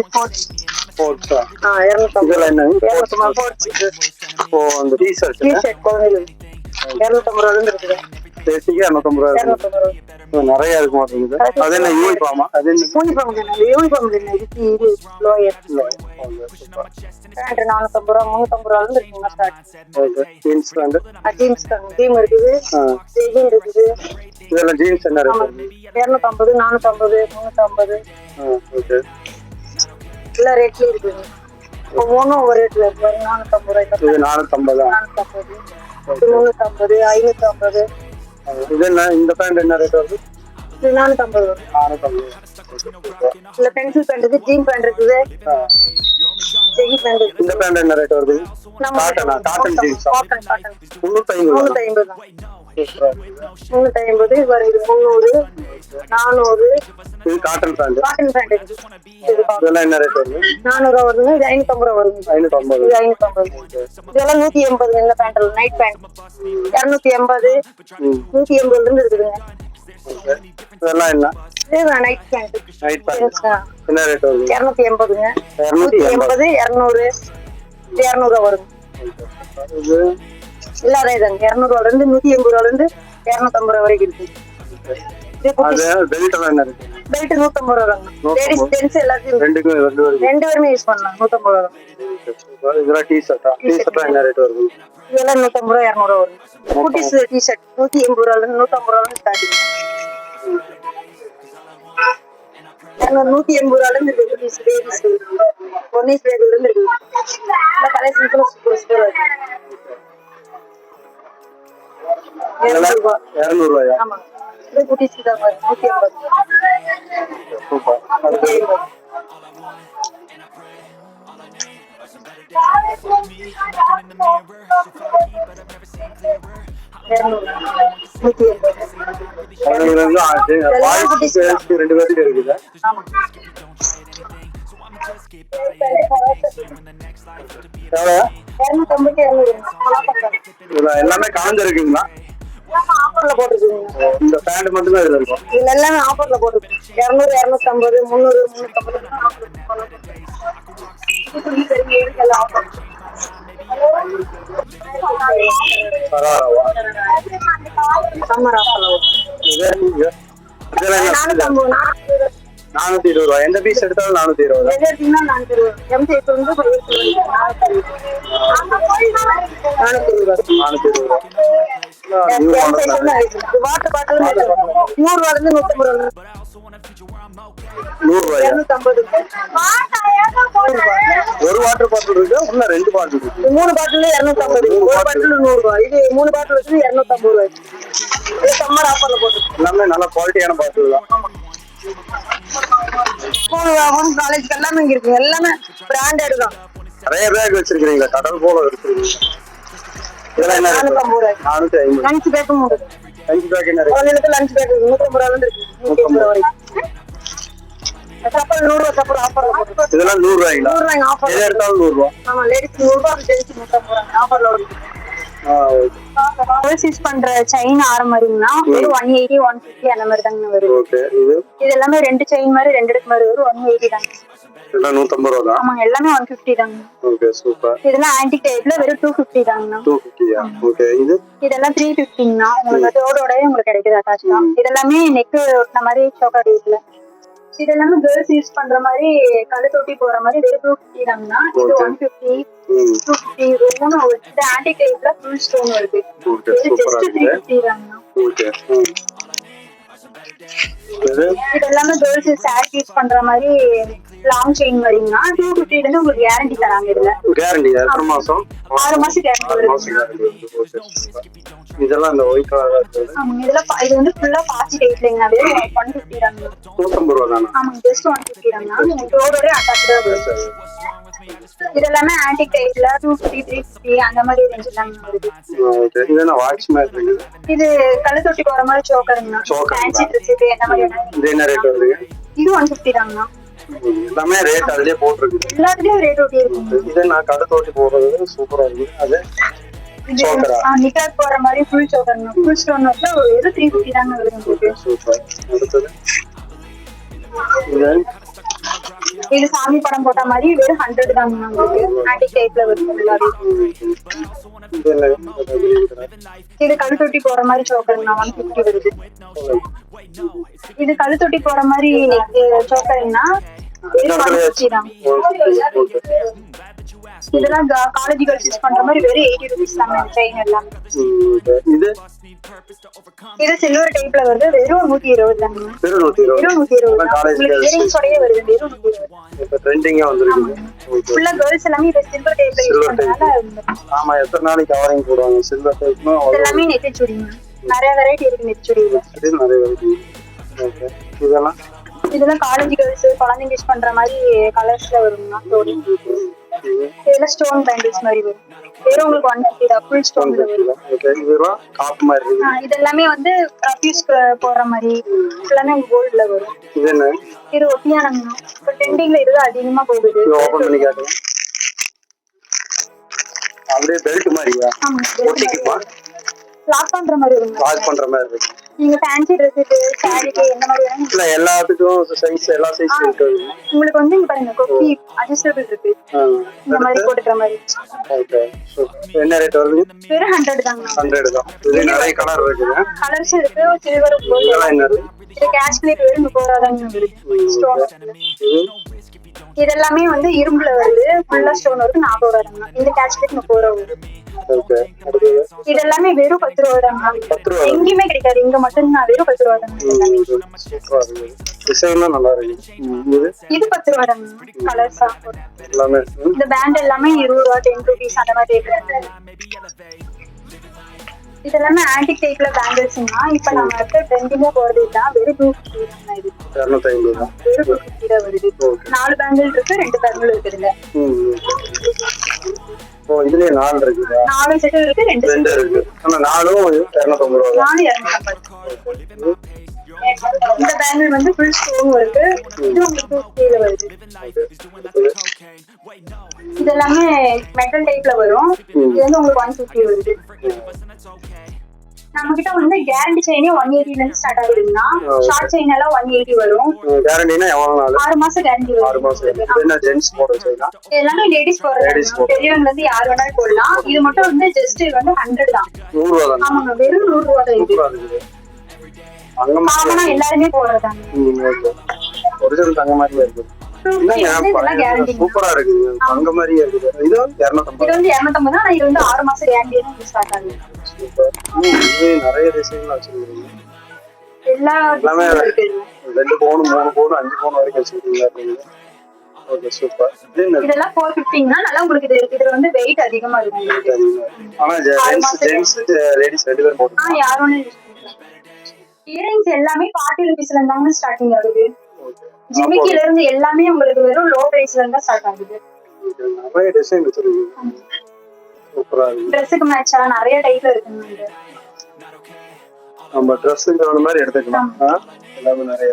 A: ஸ்போர்ட்ஸ்
B: ஸ்போர்ட்ஸா?
A: 250.
B: இதெல்லாம் என்ன?
A: ஸ்போர்ட்ஸ்.
B: ஓ, அந்த டீ-ஷர்ட்.
A: டீ-ஷர்ட் குழந்தைகளுக்கு 250 ரூபாயில இருந்து இருக்குது.
B: பேசிக்கா 250 ரூபாய்.
A: 250 ரூபாய்.
B: நிறைய இருக்கு மாட்டேங்குது. அது என்ன யூனிஃபார்மா? அது என்ன
A: யூனிஃபார்ம் தானே. யூனிஃபார்ம் தானே. இது லோயர். பேண்ட் 450 ரூபாய். 350 ரூபாயில இருந்து இருக்குங்க start.
B: Okay. Jeans pant.
A: Jeans தான். ஜீம் இருக்குது. ஜெகின் இருக்குது.
B: இதெல்லாம் ஜீன்ஸ் என்ன ரேட்?
A: 250 450 350.
B: ஓகே.
A: எல்லா ரேட்லயும் இருக்குங்க. ஒவ்வொன்றும் ஒவ்வொரு ரேட்ல இருக்கு. 450 ரூபாய்.
B: இது 450.
A: 450. 350 550.
B: இது என்ன? இந்த பேண்ட் என்ன ரேட் வருது?
A: இது 450 வரும்.
B: 450.
A: இல்ல பென்சில் பேண்ட் இருக்கு, ஜீன் பேண்ட் இருக்குது, ஜெகி பேண்ட் இருக்கு.
B: இந்த பேண்ட் என்ன ரேட் வருது? காட்டனா? Cotton jeans.
A: காட்டன்
B: 350.
A: 350 தான். 350 வருது. 300 400.
B: இது காட்டன் பேண்ட்.
A: காட்டன் பேண்ட் இருக்கு.
B: இதெல்லாம் என்ன ரேட் வருது?
A: 400 ரூபா வருது. இது 550 ரூபா வருது.
B: 550.
A: இது 550. இதெல்லாம் 180 இந்த பேண்ட்ல. நைட் பேண்ட் 280 180 இருந்து இருக்குதுங்க.
B: இதெல்லாம் என்ன?
A: இது நைட் பேண்ட்.
B: நைட் பேண்ட் என்ன ரேட் வருது?
A: 280ங்க. 180 200 200 ரூபா வருது.
B: இது
A: இல்ல அதே தான். 200 ரூபாயில இருந்து 180 ரூபாயில இருந்து 250 ரூபா வரைக்கும் இருக்கு.
B: அது பெல்ட் எல்லாம் என்ன ரேட்?
A: பெல்ட் 150 ரூபா தான். லேடிஸ் ஜென்ஸ் எல்லாத்தையும் ரெண்டு பேருமே யூஸ் பண்ணலாம். 150 ரூபா தான்.
B: இதெல்லாம் டீ-ஷர்ட்டா? டீ-ஷர்ட்லாம் என்ன ரேட் வருது?
A: இதெல்லாம் 150 ரூபா 200 ரூபா வரும். குட்டீஸ் டீ-ஷர்ட் 180 ரூபாயில இருந்து 150 ரூபாயில ஸ்டார்டிங். 180 ரூபாயில இருந்து இருக்கு. குட்டீஸ் பேபிஸ் பொன்னிஸ் பேபில இருந்து இருக்கு. இந்த கலெக்ஷன்ஸ் சூப்பர் சூப்பரா இருக்கு. 200 ரூபா.
B: 200 ரூபாயா?
A: ஆமா. இது குட்டீஸ்க்கு தான் 180.
B: சூப்பர்.
A: 180.
B: ரெண்டு பேருக்கு இருக்குது. எல்லாமே கலந்துருக்குங்களா?
A: ஆஃபர்ல போட்டுருக்கீங்க.
B: இந்த பேண்ட் மட்டும் தான் இதுல இருக்கும்.
A: இதுல எல்லாமே ஆஃபர்ல போட்டுருக்கு. 200 250 300 350
B: சராராவா?
A: சம்மர் ஆஃபர்
B: இதெல்லாம் என்ன? 420 ரூபா. எந்த பீஸ் எடுத்தாலும் 420 ரூபா.
A: வாட்டர் பாட்டில் 100 ரூபாயில இருந்து 150 ரூபா.
B: 100 ரூபாயா?
A: 250.
B: ஒரு வாட்டர் பாட்டில் இருக்கு, இன்னும் 2 பாட்டில் இருக்கு.
A: 3 பாட்டில் 250, ஒரு பாட்டில் 100 ரூபாய். இது 3 பாட்டில் வச்சு 250 ரூபாய். இது சம்மர் ஆஃபர்ல போட்டு
B: எல்லாமே நல்ல குவாலிட்டியான பாட்டில் தான்.
A: காலேஜ் எல்லாமே இங்க இருக்கு. எல்லாமே பிராண்டட் தான்.
B: நிறைய பேக் வச்சிருக்கீங்களா? கடல் போல வச்சிருக்கீங்க. இதெல்லாம் என்ன?
A: 450 ரூபாய்.
B: 450.
A: லஞ்ச் பேக்கும் உண்டு.
B: லஞ்ச் பேக் என்ன ரேட்?
A: குழந்தைகளுக்கு லஞ்ச் பேக் 150 ரூபாயில இருந்து இருக்கு. 150 ரூபாய் வரைக்கும். சப்பல் 100 ரூபாய் சப்பல் ஆஃபர்ல போட்டு.
B: இதெல்லாம் 100 ரூபாய்ங்களா?
A: 100 ரூபாய் ஆஃபர்.
B: எது எடுத்தாலும் 100 ரூபாய்.
A: ஆமா, லேடிஸ் 100 ரூபாய், ஜென்ஸ் 150 ரூபாய் ஆஃபர்ல இருக்கு. ஓவர்சீஸ் பண்ற செயின் ஆரம் மாதிரிங்கன்னா ஒரு 180 150 அந்த மாதிரி தாங்க வரும்.
B: ஓகே. இது
A: எல்லாமே 2 செயின் மாதிரி 2 அடுக்கு மாதிரி வரும். 180 தாங்க.
B: எல்லாம் 150 ரூபா தான்.
A: ஆமாங்க, எல்லாமே 150 தாங்க.
B: Okay, super.
A: இதெல்லாம் ஆன்டிக் டைப்ல வெறும் 250 தாங்க.
B: 250யா? ஓகே.
A: இதெல்லாம் 350ங்கண்ணா. உங்களுக்கு தோடோடவே உங்களுக்கு கிடைக்குது அட்டாச் தான். இதெல்லாமே நெக் ஒட்டின மாதிரி சோக்கா டைப்ல. இதெல்லாமே கேர்ள்ஸ் யூஸ் பண்ற மாதிரி கழு தொட்டி போற மாதிரி வெறும் 250 தாங்கண்ணா. இது 150 250 எல்லாமே இது ஆன்டிக் டைப்ல ஃபுல் ஸ்டோன் வருது. இது ஜஸ்ட் 350 தாங்கண்ணா.
B: ஓகே.
A: இது எல்லாமே கேர்ள்ஸ் சாரி யூஸ் பண்ற மாதிரி லாங் செயின் மாதிரிங்கண்ணா. 250 இருந்து உங்களுக்கு கேரண்டி தராங்க. இதுல
B: கேரண்டி எத்தனை மாசம்?
A: 6 மாசம் கேரண்டி வருது.
B: இதெல்லாம் இந்த ஒயிட் கலரா இருக்குது.
A: இதெல்லாம் இது வந்து ஃபுல்லா பாசி டைப்லங்கண்ணா. வெறும் 150 தாங்கண்ணா.
B: 150 ரூபா தானா?
A: ஆமாங்க, ஜஸ்ட் 150 தாங்கண்ணா. உங்களுக்கு டோரோட அட்டாச்சா வரும். இதெல்லாமே ஆன்டிக் டைப்ல 250 350 அந்த மாதிரி ரேஞ்ச் தாங்க வருது.
B: ஓகே. இது என்ன வாட்ச் மாதிரி இருக்குது?
A: இது கழு தொட்டி போற மாதிரி சோக்கருங்கண்ணா. ஃபேன்சி ட்ரெஸ் இந்த மாதிரி
B: இது என்ன ரேட் வருது?
A: இது 150 தாங்கண்ணா.
B: எல்லாமே ரேட் அதுலயே போட்டுருக்கு.
A: எல்லாத்துலயும் ரேட் ஒட்டி இருக்கு.
B: இது நான் கடை தோட்டி போடுறது சூப்பரா இருக்கு. அது சோக்கரா
A: நிக்காக் போற மாதிரி ஃபுல் சோக்கருங்கண்ணா. ஃபுல் ஸ்டோன் வச்சா ஒரு 350 தாங்க வருது உங்களுக்கு.
B: சூப்பர். அடுத்தது
A: இது சாமி படம் போட்ட மாதிரி வெறும் 100 தாங்க உங்களுக்கு. ஆன்டிக் டைப்ல வருது. இது கழு தொட்டி போற மாதிரி சோக்கருங்கண்ணா. 150 வருது. இது கழு தொட்டி போற மாதிரி சோக்கருங்கண்ணா. இதெல்லாம் காலேஜ் கேர்ள்ஸ் யூஸ் பண்ற மாதிரி வெறும் 80 ரூபீஸ் தாங்க செயின் எல்லாம். இது சில்வர் டைப்ல வருது. வெறும் 120 தாங்க. வெறும் 120 காலேஜ் இயரிங்ஸ் ஓடயே வருது. வெறும் 120.
B: இப்ப ட்ரெண்டிங்கா வந்திருக்கு.
A: ஃபுல்லா கேர்ள்ஸ் எல்லாமே இத சில்வர் டைப்ல யூஸ் பண்றதால. ஆமா,
B: எத்தனை நாளைக்கு கவரிங் போடுவாங்க சில்வர் டைப்னா?
A: எல்லாமே நெத்திச்சுடிங்க. நிறைய வெரைட்டி இருக்கு நெத்திச்சுடில.
B: இது நிறைய வெரைட்டி. ஓகே.
A: இதெல்லாம் காலேஜ் கேர்ள்ஸ் குழந்தைங்க யூஸ் பண்ற மாதிரி கலர்ஸ்ல வரும்னா. இதெல்லாம் ஸ்டோன் பேங்கிள்ஸ் மாதிரி வரும். வெறும் உங்களுக்கு 150 தான். ஃபுல் ஸ்டோன் வரும்.
B: ஓகே. இதெல்லாம் காப் மாதிரி இருக்கு.
A: இதெல்லாமே வந்து ரஃப்யூஸ் போற மாதிரி எல்லாமே கோல்ட்ல வரும்.
B: இது என்ன?
A: இது ஒட்டியானங்கண்ணா. இப்போ ட்ரெண்டிங்ல இது அதிகமா போகுது.
B: ஓபன் பண்ணி காட்டுங்க. அப்படியே பெல்ட் மாதிரியா? ஒட்டிக்குமா?
A: லாக் பண்ற மாதிரி வரும்.
B: லாக் பண்ற மாதிரி இருக்கு.
A: நீங்க ஃபேன்சி ட்ரெஸ்க்கு சாரிக்கு என்ன மாதிரி வேணும்?
B: இல்ல, எல்லாத்துக்கும் சைஸ் எல்லா சைஸ் இருக்கு.
A: உங்களுக்கு வந்து இங்க பாருங்க கொக்கி அட்ஜஸ்டபிள் இருக்கு. இந்த மாதிரி போட்டுக்கிற மாதிரி.
B: ஓகே. என்ன ரேட் வருது?
A: வெறும் 100 தாங்க.
B: 100 தான். இது நிறைய கலர் இருக்குது.
A: கலர்ஸ் இருக்கு. Silver gold.
B: இதெல்லாம் என்ன இருக்கு?
A: இது கேஷ் பிளேட் வெறும் 30 ரூபாய் தாங்க வருது. ஸ்டோன். இதெல்லாமே வந்து இரும்புல வருது. ஃபுல்லா ஸ்டோன் வருது. 40 ரூபாய் தாங்க. இந்த கேஷ் பிளேட் 30 ரூபாய் வருது.
B: ஓகே.
A: இதெல்லாமே வெறும் 10 ரூபாய் தாங்க. எங்கேயுமே கிடைக்காது. இங்க மட்டும் தான். வெறும் 10 ரூபாய் தாங்க.
B: சூப்பரா இருக்கு. டிசைன்லாம் நல்லா இருக்கு.
A: இது 10 ரூபாய் தாங்க. கலர்ஸா
B: எல்லாமே.
A: இந்த பேண்ட் எல்லாமே 20 ரூபாய் 10 ரூபீஸ் அந்த மாதிரி இருக்கு. இதெல்லாமே ஆன்டிக் டைப்ல பேங்கிள்ஸ்னா இப்ப நம்ம ட்ரெண்டிங்கா போறது தான். வெறும் 250 தான். இது
B: 250 தான்.
A: வெறும் 250 தான் வருது. 4 பேங்கிள் இருக்கு. 2 பேங்கிள் இருக்குதுல.
B: ஓ, இதுலயே 4 இருக்குதா?
A: 4 செட் இருக்கு. 2
B: இருக்கு. ஆனா 4ம் 250 ரூபாய்.
A: 4 250. இந்த பேங்கிள் வந்து ஃபுல் ஸ்டோன் வருது. இது உங்களுக்கு 250 வருது. இதெல்லாமே மெட்டல் டைப்ல வரும். இது வந்து உங்களுக்கு 150 வருது. நம்ம கிட்ட வந்து கேரண்டி செயினே 180 இருந்து ஸ்டார்ட் ஆகுதுன்னா ஷார்ட் செயின் எல்லாம் 180 வரும்.
B: கேரண்டினா எவ்வளவு நாள்?
A: 6 மாசம் கேரண்டி வரும்.
B: 6 மாசம். என்ன ஜென்ஸ் போடுற செயினா?
A: எல்லாமே லேடிஸ் போடுறது. பெரியவங்க வந்து யார் வேணாலும் போடலாம். இது மட்டும் வந்து ஜஸ்ட் வந்து 100 தான்.
B: 100 ரூபாய் தான்.
A: ஆமாங்க, வெறும் 100 ரூபாய் தான் இது. காமனா எல்லாருமே போடுறதாங்க.
B: ஓகே. ஒரிஜினல் தங்க மாதிரியே இருக்கு. சூப்பரா இருக்கு. தங்க மாதிரியே இருக்கு. இது 250.
A: இது வந்து 250 தான். இது வந்து 6 மாசம் கேரண்டி தான் ஸ்டார்ட் ஆகுது.
B: இது நிறைய டிசைன்ல வச்சிருக்கீங்க.
A: எல்லாமே இருக்கு.
B: 2 பவுன் 3 பவுன் 5 பவுன் வரைக்கும் வச்சிருக்கீங்க. Okay super.
A: இதெல்லாம் 450னா நல்லா உங்களுக்கு இது வந்து வெயிட் அதிகமா இருக்கும்.
B: ஆனா ஜென்ஸ் லேடிஸ் ரெண்டு பேரும் போடுறாங்க.
A: யாரும் இயரிங்ஸ் எல்லாமே 40 ரூபீஸ்ல இருந்தாங்க ஸ்டார்டிங் ஆகுது. ஜிமிக்கில இருந்து எல்லாமே உங்களுக்கு வெறும் லோ பிரைஸ்ல இருந்தா ஸ்டார்ட் ஆகுது.
B: நிறைய டிசைன் வச்சிருக்கீங்க. சூப்பரா இருக்கு.
A: Dressக்கு மேட்சா நிறைய டைப்ல இருக்குங்க.
B: நம்ம Dressக்கு தகுந்த மாதிரி எடுத்துக்கலாம். எல்லாமே நிறைய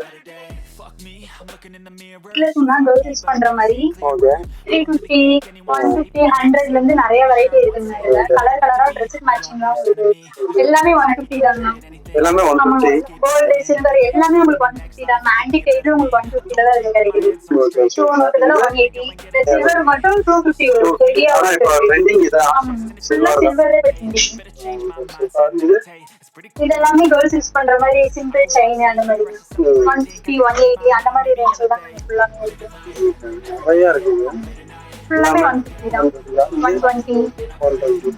A: கேர்ள்ஸ் யூஸ் பண்ற மாதிரி.
B: ஓகே.
A: 350 150 100ல இருந்து நிறைய வெரைட்டி இருக்குங்க. கலர் கலரா Dressக்கு மேட்சிங்கா உங்களுக்கு எல்லாமே 150 தான்.
B: எல்லாமே 150.
A: கோல்ட் சில்வர் எல்லாமே உங்களுக்கு 150 தான். ஆன்டிக் டைப்ல உங்களுக்கு 150ல தான் இது கிடைக்குது. ஸ்டோன் ஒர்க்ல 180. சில்வர் மட்டும் 250 வரும். பெரிய
B: இப்போ ட்ரெண்டிங் இதா.
A: சில்வர் இதெல்லாமே கேர்ள்ஸ் யூஸ் பண்ற மாதிரி சிம்பிள் செயின் அந்த மாதிரி 150 180 அந்த மாதிரி ரேஞ்ச்ல தான் ஃபுல்லாமே இருக்கு.
B: நிறைய இருக்குங்க.
A: ஃபுல்லாமே 150 தான். 120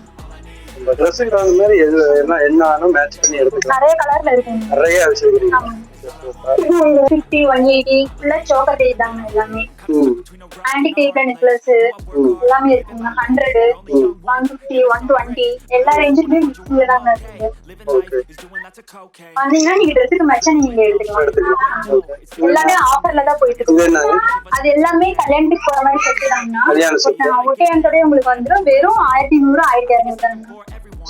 B: இந்த Dressக்கு தகுந்த மாதிரி என்ன மேட்ச் பண்ணி எடுத்துக்கலாம்.
A: நிறைய கலர்ல இருக்குங்க.
B: நிறைய வச்சிருக்கீங்க.
A: 50 180 ஃபுல்லா சோக்கர் டைப் தாங்க எல்லாமே. ஆன்டிக் டைப்ல நெக்லஸ் எல்லாமே இருக்குங்க. 100 150 120 எல்லா ரேஞ்சுமே மிக்சிங்ல தான் இருக்கு.
B: ஓகே.
A: அதனால நீங்க Dressக்கு மேட்சா நீங்க எடுத்துக்கலாம். எல்லாமே ஆஃபர்ல தான் போயிட்டு இருக்கு. அது எல்லாமே கல்யாணத்துக்கு போற மாதிரி செட்டுதாங்கன்னா ஒட்டையானத்தோட உங்களுக்கு வந்துடும் வெறும் 1200 1200 தாங்க.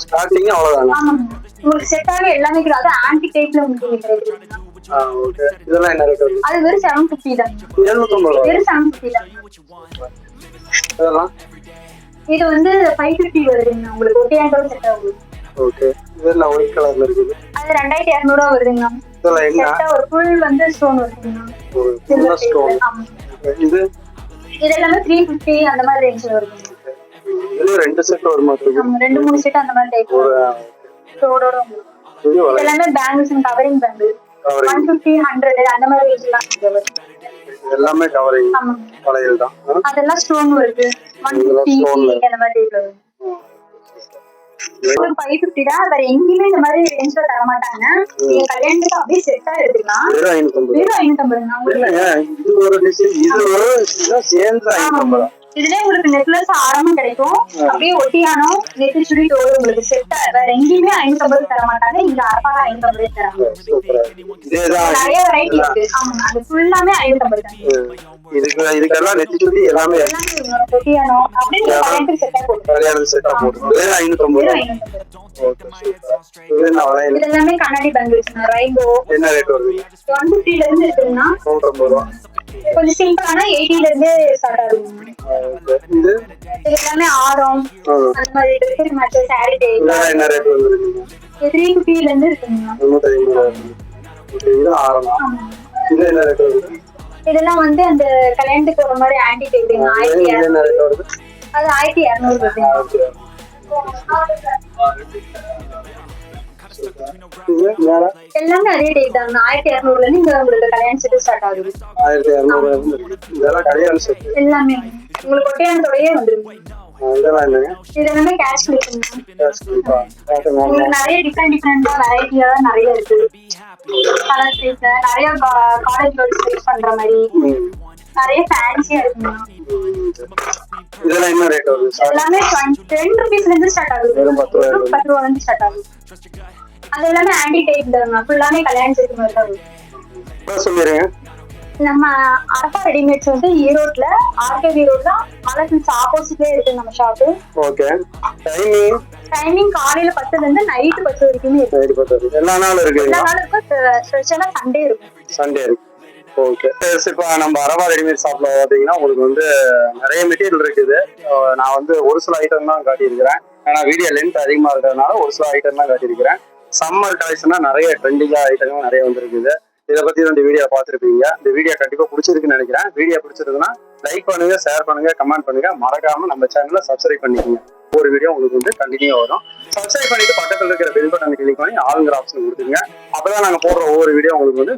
B: ஸ்டார்டிங் அவ்வளவுதானா?
A: ஆமாங்க. உங்களுக்கு செட்டாவே எல்லாமே கிடையாது. ஆன்டிக் டைப்ல உங்களுக்கு கிடைக்குது.
B: ஓகே. இதெல்லாம் என்ன ரேட் வருது?
A: அது வெறும் 750 தான்.
B: 750
A: வெறும் 750 தான்.
B: இதெல்லாம்
A: இது வந்து 550 வருதுங்க. உங்களுக்கு ஒட்டையானத்தோட செட் ஆகுது.
B: ஓகே. இதெல்லாம் ஒயிட் கலர்ல இருக்குது.
A: அது 2200 வருதுங்க.
B: இதெல்லாம் என்ன?
A: செட்டா ஒரு ஃபுல் வந்து ஸ்டோன் வருதுங்க.
B: ஃபுல்லா ஸ்டோன். இது
A: இதெல்லாம் 350 அந்த மாதிரி ரேஞ்ச்ல வருதுங்க.
B: இது ரெண்டு செட் வர மாதிரி இருக்கு.
A: 2-3 செட் அந்த மாதிரி டைப் ஸ்டோனோட இதெல்லாம் பேங்கிள்ஸ் கவரிங் பேங்கிள் 150 100 அந்த மாதிரி ரேஞ்ச்ல வருது.
B: எல்லாமே கவரிங் வளையல் தான்.
A: அதெல்லாம் ஸ்டோன் வருது 150 அந்த மாதிரி டைப்ல வருது. 550 தான். வேற எங்கேயுமே இந்த மாதிரி ரேஞ்ச்ல தர மாட்டாங்க. நீங்க கல்யாணத்துக்கு அப்படியே செட்டா எடுத்துக்கலாம்.
B: வெறும் 550
A: தான்.
B: இது ஒரு டிசைன் இது சேர்ந்து 550.
A: இதுலயே உங்களுக்கு நெக்லஸ் ஆரமும் கிடைக்கும். அப்படியே ஒட்டியானம் நெத்தி சுடி தோடு உங்களுக்கு செட்டா வேற எங்கேயுமே 550 தர மாட்டாங்க. இங்க அரபால 550 தராங்க. நிறைய வெரைட்டி இருக்கு. ஆமாங்க. அது ஃபுல்லாமே 550 தான்.
B: இதுக்கெல்லாம் நெத்தி சுடி எல்லாமே
A: ஒட்டியானம் அப்படியே கல்யாணத்துக்கு செட்டா போட்டு
B: கல்யாணம் செட்டா போட்டு 550. Okay super. இது
A: எல்லாமே கண்ணாடி பேங்கிள்ஸ் ரெயின்போ.
B: என்ன ரேட் வருது?
A: 150 ல இருந்து இருக்குன்னா
B: 150 ரூபாய்.
A: கொஞ்சம் சிம்பிளானா 80 ல இருந்து ஸ்டார்ட் ஆகுது.
B: இது
A: எல்லாமே ஆரம் அந்த மாதிரி ட்ரெஸ் மேட்ச் சாரி டே
B: என்ன ரேட் வருது?
A: 350 ல இருந்து இருக்குங்க.
B: 350. இது ஆரம். இது என்ன ரேட் வருது?
A: இதெல்லாம் வந்து அந்த கல்யாணத்துக்கு ஒரு மாதிரி ஆன்டி டைப்ங்க. 1200
B: என்ன ரேட் வருது?
A: அது 1200 வருது. எல்லாமே அதே டேட் தான். 1200 ல இருந்து உங்களுக்கு கல்யாண செட் ஸ்டார்ட் ஆகுது.
B: 1200 இதெல்லாம் கல்யாண செட்
A: எல்லாமே உங்களுக்கு ஒட்டையானத்தோடயே வந்துரும்.
B: இதெல்லாம் என்னங்க?
A: இதெல்லாம் கேஷ் கிளிப்பிங். உங்களுக்கு நிறைய டிஃபரெண்டா வெரைட்டியா நிறைய இருக்கு. கலர் டைப்ல நிறைய காலேஜ் கேர்ள்ஸ் யூஸ் பண்ற மாதிரி நிறைய ஃபேன்சியா இருக்குங்க.
B: இதெல்லாம் என்ன ரேட் வருது?
A: எல்லாமே 10 ரூபீஸ்ல இருந்து ஸ்டார்ட் ஆகுது.
B: வெறும் 10
A: ரூபாயில இருந்து ஸ்டார்ட் ஆகுது. அது எல்லாமே ஆன்டி டைப் தாங்க. ஃபுல்லாமே கல்யாண செட் மாதிரி தான் வரும்.
B: சொல்லிருங்க.
A: நம்ம அரபா ரெடிமேட்ஸ் வந்து ஈரோட்ல ஆர்கேவி ரோட்ல மலர்ஸ் ஆப்போசிட்லயே இருக்கு நம்ம ஷாப்.
B: ஓகே.
A: டைமிங் காலையில 10 ல இருந்து நைட் 10 வரைக்கும் இருக்கு.
B: நைட் 10 வரைக்கும் எல்லா நாளும் இருக்கு.
A: எல்லா நாளும் இருக்கு. ஸ்பெஷலா சண்டே இருக்கு.
B: சண்டே இருக்கு. ஓகே. இப்போ நம்ம அரபா ரெடிமேட் ஷாப்ல பாத்தீங்கன்னா உங்களுக்கு வந்து நிறைய மெட்டீரியல் இருக்குது. நான் வந்து ஒரு சில ஐட்டம் தான் காட்டியிருக்கிறேன். ஏன்னா வீடியோ லென்த் அதிகமா இருக்கிறதுனால ஒரு சில ஐட்டம் தான் காட்டியிருக்கிறேன். சம்மர் கலெக்ஷனா நிறைய ட்ரெண்டிங்கா ஐட்டங்கள் நிறைய வந்திருக்குது. இதை பத்தி 2 வீடியோ பார்த்துருப்பீங்க. இந்த வீடியோ கண்டிப்பா பிடிச்சிருக்குன்னு நினைக்கிறேன். வீடியோ பிடிச்சிருக்குன்னா லைக் பண்ணுங்க, ஷேர் பண்ணுங்க, கமெண்ட் பண்ணுங்க. மறக்காம நம்ம சேனலை சப்ஸ்கிரைப் பண்ணிக்கோங்க. ஒரு வீடியோ உங்களுக்கு வந்து கண்டினியூ வரும். சப்ஸ்கிரைப் பண்ணிட்டு பக்கத்துல இருக்கிற பெல் பட்டன் கிளிக் பண்ணி ஆளுங்கிற ஆப்ஷன் கொடுத்துருங்க. அப்பதான் நாங்க போடுற ஒவ்வொரு வீடியோ உங்களுக்கு வந்து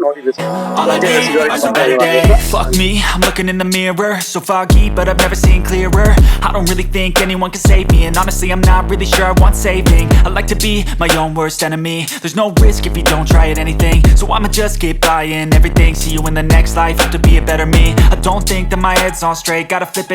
C: All I need are some better
B: notification.
C: days. Fuck me, I'm looking in the mirror. So foggy, but I've never seen clearer. I don't really think anyone can save me, and honestly I'm not really sure I want saving. I like to be my own worst enemy. There's no risk if you don't try at anything, so I'ma just keep buying everything. See you in the next life, have to be a better me. I don't think that my head's on straight, gotta flip it.